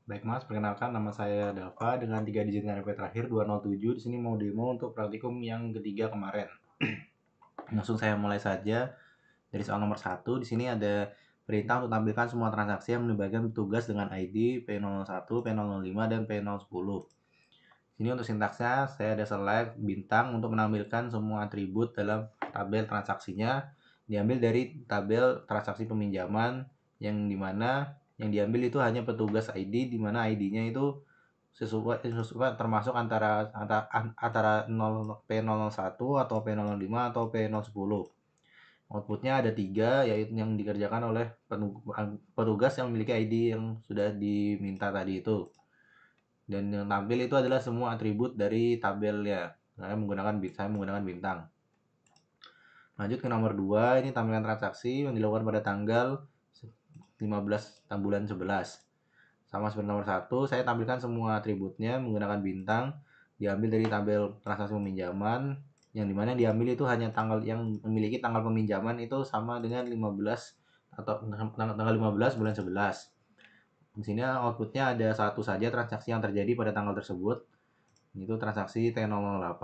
Baik Mas, perkenalkan nama saya Dava dengan 3 digit KTP terakhir 207. Di sini mau demo untuk praktikum yang ketiga kemarin. Langsung saya mulai saja dari soal nomor 1. Di sini ada perintah untuk tampilkan semua transaksi yang melibatkan petugas dengan ID P01, P005, dan P010. Ini untuk sintaksnya saya ada select bintang untuk menampilkan semua atribut dalam tabel transaksinya, diambil dari tabel transaksi peminjaman yang dimana yang diambil itu hanya petugas ID, di mana ID-nya itu sesuai termasuk antara 0 P001 atau P005 atau P010. Outputnya ada 3, yaitu yang dikerjakan oleh petugas yang memiliki ID yang sudah diminta tadi itu. Dan yang tampil itu adalah semua atribut dari tabelnya. Saya menggunakan bintang. Lanjut ke nomor 2, ini tampilan transaksi yang dilakukan pada tanggal 15 bulan 11. Sama seperti nomor 1, saya tampilkan semua atributnya menggunakan bintang, diambil dari tabel transaksi peminjaman, yang dimana diambil itu hanya tanggal yang memiliki tanggal peminjaman itu sama dengan 15 atau tanggal 15 bulan 11. Di sini outputnya ada satu saja transaksi yang terjadi pada tanggal tersebut, itu transaksi T008.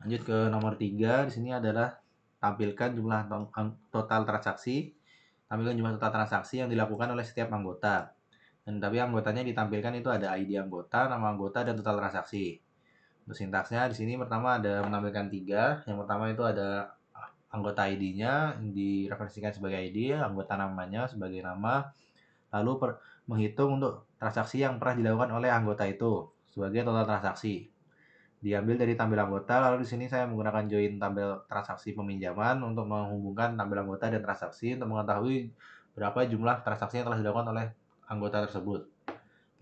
Lanjut ke nomor 3, di sini adalah tampilkan jumlah total transaksi, yang dilakukan oleh setiap anggota. Dan tapi anggotanya ditampilkan itu ada ID anggota, nama anggota, dan total transaksi. Untuk sintaksnya di sini pertama ada menampilkan 3. Yang pertama itu ada anggota ID-nya direferensikan sebagai ID, anggota namanya sebagai nama, lalu menghitung untuk transaksi yang pernah dilakukan oleh anggota itu sebagai total transaksi. Diambil dari tabel anggota, lalu di sini saya menggunakan join tabel transaksi peminjaman untuk menghubungkan tabel anggota dan transaksi untuk mengetahui berapa jumlah transaksi yang telah dilakukan oleh anggota tersebut.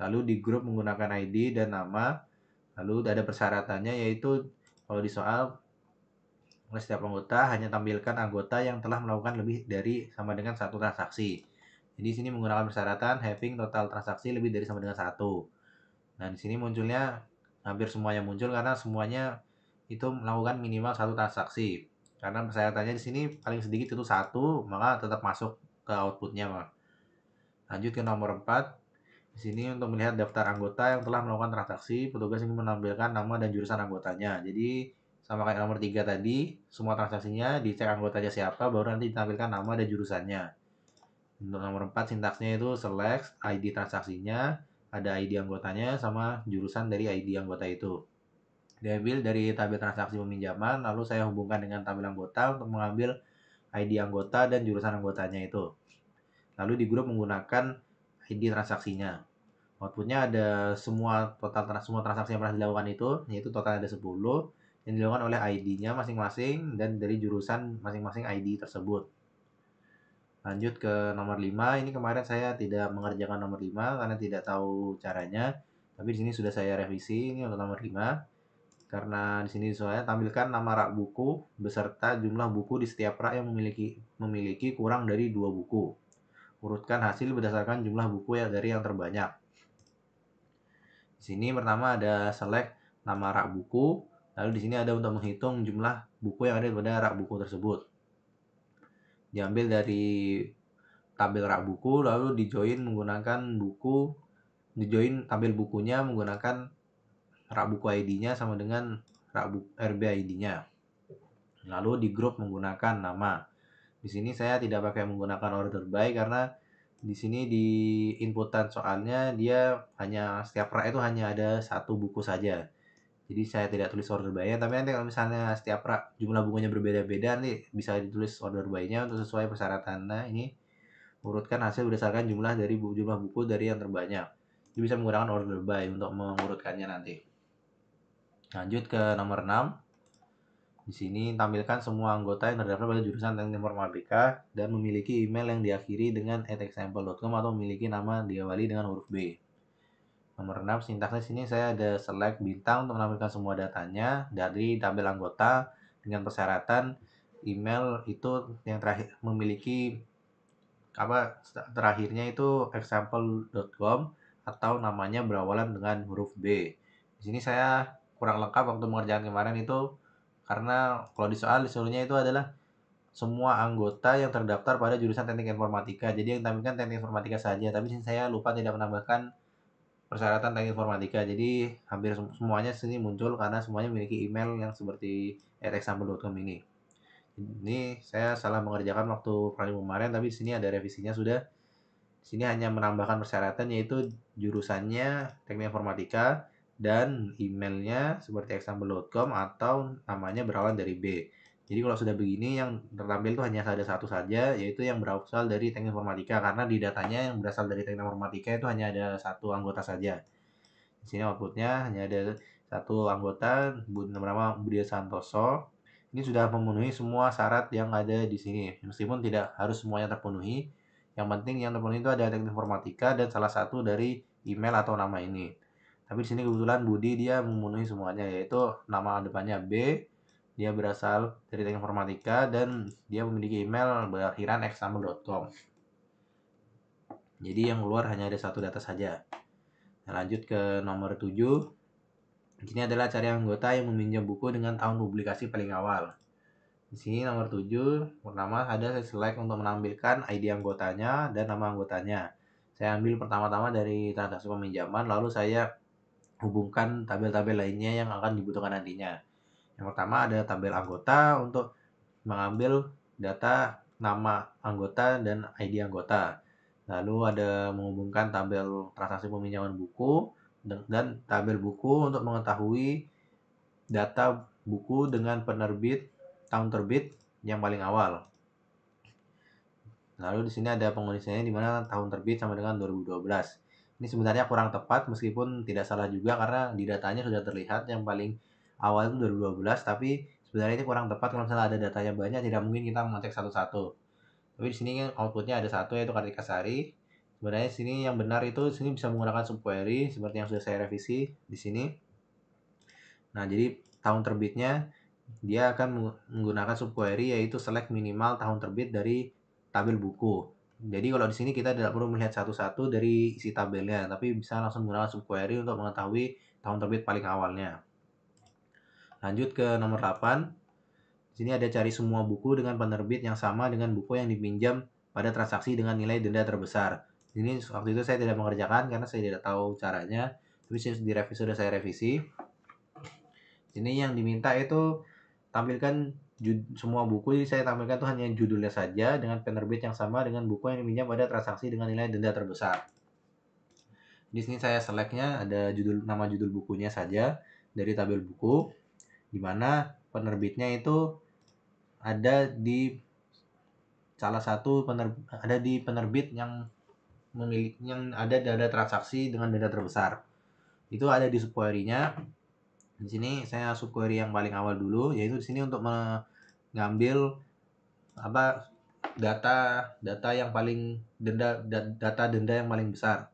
Lalu di grup menggunakan ID dan nama, lalu ada persyaratannya, yaitu kalau di soal oleh setiap anggota hanya tampilkan anggota yang telah melakukan lebih dari sama dengan satu transaksi. Jadi di sini menggunakan persyaratan having total transaksi lebih dari sama dengan 1. Nah, di sini munculnya hampir semuanya muncul karena semuanya itu melakukan minimal satu transaksi. Karena persyaratannya di sini paling sedikit itu 1, maka tetap masuk ke outputnya. Lanjut ke nomor 4. Di sini untuk melihat daftar anggota yang telah melakukan transaksi, petugas ingin menampilkan nama dan jurusan anggotanya. Jadi sama kayak nomor 3 tadi, semua transaksinya dicek anggotanya siapa, baru nanti ditampilkan nama dan jurusannya. Untuk nomor 4 sintaksnya itu select ID transaksinya, ada ID anggotanya sama jurusan dari ID anggota itu. Diambil dari tabel transaksi peminjaman, lalu saya hubungkan dengan tabel anggota untuk mengambil ID anggota dan jurusan anggotanya itu. Lalu di grup menggunakan ID transaksinya. Outputnya ada semua transaksi yang pernah dilakukan itu, yaitu total ada 10 yang dilakukan oleh ID-nya masing-masing dan dari jurusan masing-masing ID tersebut. Lanjut ke nomor 5. Ini kemarin saya tidak mengerjakan nomor 5 karena tidak tahu caranya. Tapi di sini sudah saya revisi ini untuk nomor 5. Karena di sini soalnya tampilkan nama rak buku beserta jumlah buku di setiap rak yang memiliki kurang dari 2 buku. Urutkan hasil berdasarkan jumlah buku dari yang terbanyak. Di sini pertama ada select nama rak buku, lalu di sini ada untuk menghitung jumlah buku yang ada pada rak buku tersebut. Diambil dari tabel rak buku, lalu dijoin tabel bukunya menggunakan rak buku ID-nya sama dengan rak buku RB ID-nya. Lalu di grup menggunakan nama. Di sini saya tidak pakai menggunakan order by karena di sini di inputan soalnya dia hanya setiap rak itu hanya ada satu buku saja. Jadi saya tidak tulis order by-nya, tapi nanti kalau misalnya setiap rak jumlah bukunya berbeda-beda, nanti bisa ditulis order by-nya untuk sesuai persyaratannya. Ini urutkan hasil berdasarkan jumlah buku dari yang terbanyak. Jadi bisa menggunakan order by untuk mengurutkannya nanti. Lanjut ke nomor 6. Di sini tampilkan semua anggota yang terdaftar pada jurusan Teknik Informatika dan memiliki email yang diakhiri dengan @example.com atau memiliki nama diawali dengan huruf B. Nomor 6, sintaksnya sini saya ada select bintang untuk menampilkan semua datanya dari tabel anggota dengan persyaratan email itu yang terakhir memiliki terakhirnya itu example.com atau namanya berawalan dengan huruf B. Di sini saya kurang lengkap waktu mengerjakan kemarin itu karena kalau di soal disuruhnya itu adalah semua anggota yang terdaftar pada jurusan teknik informatika. Jadi yang ditampilkan teknik informatika saja, tapi sini saya lupa tidak menambahkan persyaratan teknik informatika. Jadi hampir semuanya sini muncul karena semuanya memiliki email yang seperti @example.com ini. Ini saya salah mengerjakan waktu praktikum kemarin, tapi di sini ada revisinya sudah. Di sini hanya menambahkan persyaratan yaitu jurusannya teknik informatika dan emailnya seperti example.com atau namanya berawal dari B. Jadi kalau sudah begini yang tertampil itu hanya ada satu saja, yaitu yang berasal dari teknik informatika, karena di datanya yang berasal dari teknik informatika itu hanya ada satu anggota saja. Di sini outputnya hanya ada satu anggota bernama Budi Santoso. Ini sudah memenuhi semua syarat yang ada di sini, meskipun tidak harus semuanya terpenuhi. Yang penting yang terpenuhi itu ada teknik informatika dan salah satu dari email atau nama ini. Tapi di sini kebetulan Budi dia memenuhi semuanya, yaitu nama depannya B, dia berasal dari teknik informatika dan dia memiliki email berakhiran example.com. Jadi yang keluar hanya ada satu data saja. Nah, lanjut ke nomor 7. Ini adalah cari anggota yang meminjam buku dengan tahun publikasi paling awal. Di sini nomor 7, pertama ada saya select untuk menampilkan ID anggotanya dan nama anggotanya. Saya ambil pertama-tama dari transaksi peminjaman, lalu saya hubungkan tabel-tabel lainnya yang akan dibutuhkan nantinya. Yang pertama ada tabel anggota untuk mengambil data nama anggota dan ID anggota. Lalu ada menghubungkan tabel transaksi peminjaman buku dan tabel buku untuk mengetahui data buku dengan penerbit, tahun terbit yang paling awal. Lalu di sini ada pengisiannya di mana tahun terbit sama dengan 2012. Ini sebenarnya kurang tepat meskipun tidak salah juga karena di datanya sudah terlihat yang paling awal itu 2012, tapi sebenarnya ini kurang tepat kalau misalnya ada datanya banyak, tidak mungkin kita mengecek satu-satu. Tapi di sini outputnya ada satu yaitu Kartika Sari. Sebenarnya di sini yang benar itu di sini bisa menggunakan subquery seperti yang sudah saya revisi di sini. Nah, jadi tahun terbitnya dia akan menggunakan subquery yaitu select minimal tahun terbit dari tabel buku. Jadi kalau di sini kita tidak perlu melihat satu-satu dari isi tabelnya, tapi bisa langsung menggunakan subquery untuk mengetahui tahun terbit paling awalnya. Lanjut ke nomor 8. Di sini ada cari semua buku dengan penerbit yang sama dengan buku yang dipinjam pada transaksi dengan nilai denda terbesar. Ini waktu itu saya tidak mengerjakan karena saya tidak tahu caranya, tapi sudah saya revisi. Ini yang diminta itu tampilkan semua buku, jadi saya tampilkan itu hanya judulnya saja dengan penerbit yang sama dengan buku yang dipinjam pada transaksi dengan nilai denda terbesar. Di sini saya selectnya ada nama judul bukunya saja dari tabel buku, di mana penerbitnya itu ada di salah satu ada di penerbit yang ada transaksi dengan denda terbesar. Itu ada di subquery-nya. Di sini saya subquery yang paling awal dulu, yaitu di sini untuk mengambil data yang paling data denda yang paling besar.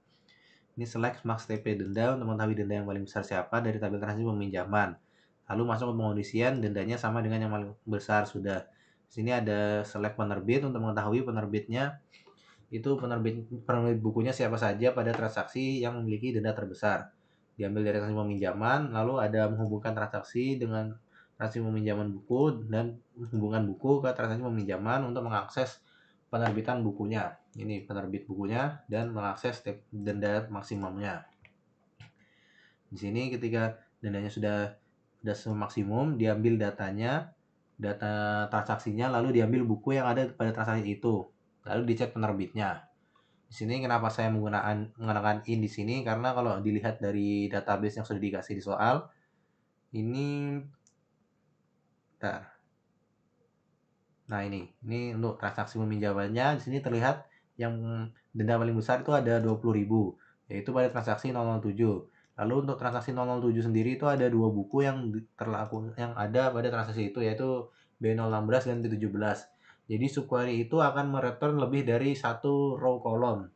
Ini select max TP denda untuk mengetahui denda yang paling besar siapa dari tabel transaksi peminjaman. Lalu masuk ke pengondisian, dendanya sama dengan yang paling besar sudah. Di sini ada select penerbit untuk mengetahui penerbitnya itu penerbit bukunya siapa saja pada transaksi yang memiliki denda terbesar. Diambil dari transaksi peminjaman, lalu ada menghubungkan transaksi dengan transaksi peminjaman buku dan hubungan buku ke transaksi peminjaman untuk mengakses penerbitan bukunya. Ini penerbit bukunya dan mengakses denda maksimumnya. Di sini ketika dendanya sudah maksimum, diambil data transaksinya, lalu diambil buku yang ada pada transaksi itu, lalu dicek penerbitnya. Di sini kenapa saya menggunakan in di sini, karena kalau dilihat dari database yang sudah dikasih di soal ini, nah ini untuk transaksi peminjamannya di sini terlihat yang denda paling besar itu ada 20.000, yaitu pada transaksi 007. Lalu untuk transaksi 007 sendiri itu ada dua buku yang ada pada transaksi itu, yaitu B016 dan B17. Jadi subquery itu akan mereturn lebih dari satu row kolom,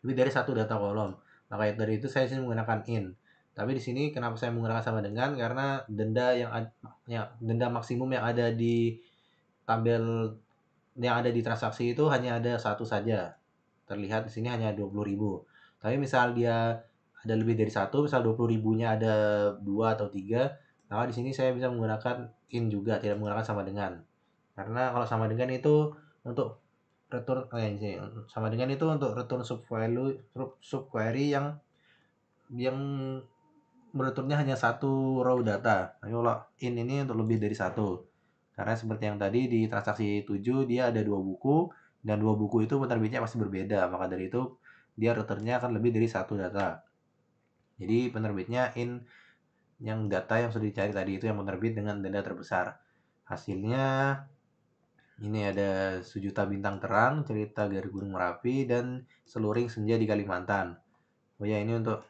lebih dari satu data kolom. Maka dari itu saya sini menggunakan in. Tapi di sini kenapa saya menggunakan sama dengan, karena denda maksimum yang ada di tabel yang ada di transaksi itu hanya ada satu saja. Terlihat di sini hanya 20.000. Tapi misal dia ada lebih dari satu, misal 20.000-nya ada 2 atau 3, maka di sini saya bisa menggunakan in juga, tidak menggunakan sama dengan. Karena kalau sama dengan itu untuk return sama dengan itu untuk return subquery yang returnnya hanya satu row data. Tapi kalau in ini untuk lebih dari satu. Karena seperti yang tadi di transaksi 7 dia ada 2 buku dan 2 buku itu penerbitnya pasti berbeda. Maka dari itu dia returnnya akan lebih dari satu data. Jadi penerbitnya in yang data yang sudah dicari tadi itu yang penerbit dengan denda terbesar. Hasilnya ini ada Sejuta Bintang Terang, Cerita Garis Gunung Merapi, dan Seluring Senja di Kalimantan. Oh ya, ini untuk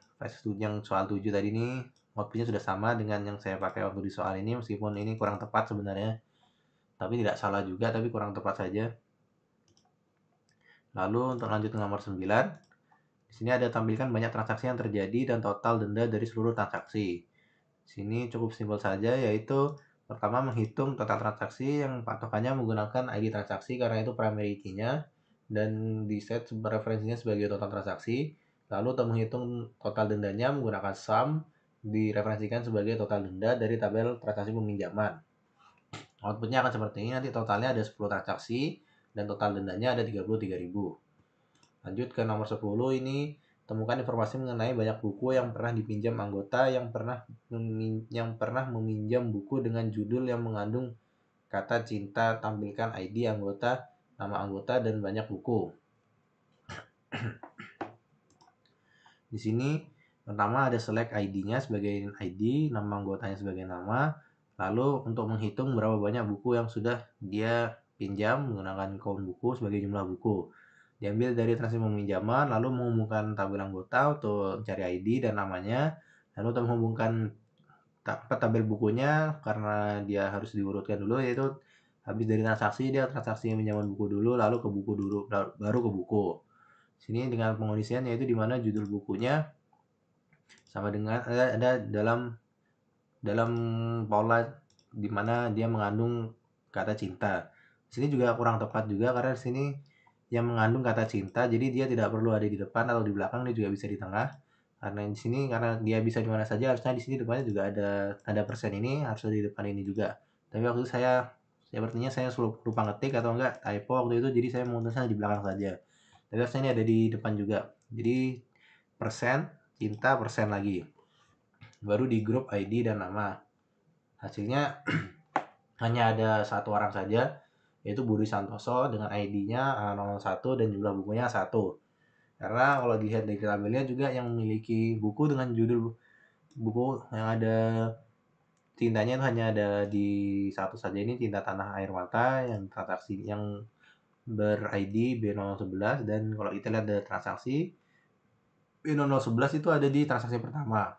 yang soal 7 tadi ini outputnya sudah sama dengan yang saya pakai waktu di soal ini, meskipun ini kurang tepat sebenarnya. Tapi tidak salah juga, tapi kurang tepat saja. Lalu untuk lanjut ke nomor 9, di sini ada tampilkan banyak transaksi yang terjadi dan total denda dari seluruh transaksi. Di sini cukup simpel saja, yaitu pertama menghitung total transaksi yang patokannya menggunakan ID transaksi karena itu primary key-nya dan di set referensinya sebagai total transaksi. Lalu untuk menghitung total dendanya menggunakan sum direferensikan sebagai total denda dari tabel transaksi peminjaman. Outputnya akan seperti ini, nanti totalnya ada 10 transaksi dan total dendanya ada 33.000. Lanjut ke nomor 10, ini temukan informasi mengenai banyak buku yang pernah dipinjam anggota yang pernah meminjam buku dengan judul yang mengandung kata cinta, tampilkan ID anggota, nama anggota, dan banyak buku. Di sini pertama ada select ID-nya sebagai ID, nama anggotanya sebagai nama. Lalu untuk menghitung berapa banyak buku yang sudah dia pinjam menggunakan count buku sebagai jumlah buku. Diambil dari transaksi peminjaman, lalu menghubungkan tabel anggota untuk cari ID dan namanya. Lalu untuk menghubungkan tabel bukunya karena dia harus diurutkan dulu, yaitu habis dari transaksi dia transaksi pinjaman buku dulu, lalu ke buku dulu, baru ke buku. Sini dengan pengondisian yaitu di mana judul bukunya sama dengan ada dalam pola di mana dia mengandung kata cinta. Sini juga kurang tepat juga karena di sini yang mengandung kata cinta, jadi dia tidak perlu ada di depan atau di belakang, dia juga bisa di tengah. Karena di sini karena dia bisa di mana saja, harusnya di sini depannya juga ada persen ini, harus di depan ini juga. Tapi waktu itu sepertinya saya lupa ngetik atau enggak typo waktu itu, jadi saya memutuskan di belakang saja. Tapi harusnya ini ada di depan juga. Jadi persen cinta persen lagi. Baru di grup ID dan nama. Hasilnya hanya ada satu orang saja, yaitu Budi Santoso dengan ID-nya 01 dan jumlah bukunya 1. Karena kalau dilihat dari tabelnya juga yang memiliki buku dengan judul buku yang ada cintanya itu hanya ada di satu saja, ini Cinta Tanah Air Mata yang transaksi yang ber-ID B0011, dan kalau kita lihat ada transaksi B0011 itu ada di transaksi pertama.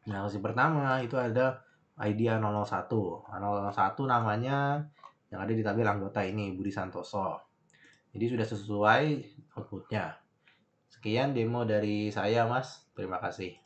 Nah, transaksi pertama itu ada ID A001. A001 namanya yang ada di tabel anggota ini, Budi Santoso. Jadi sudah sesuai outputnya. Sekian demo dari saya, Mas. Terima kasih.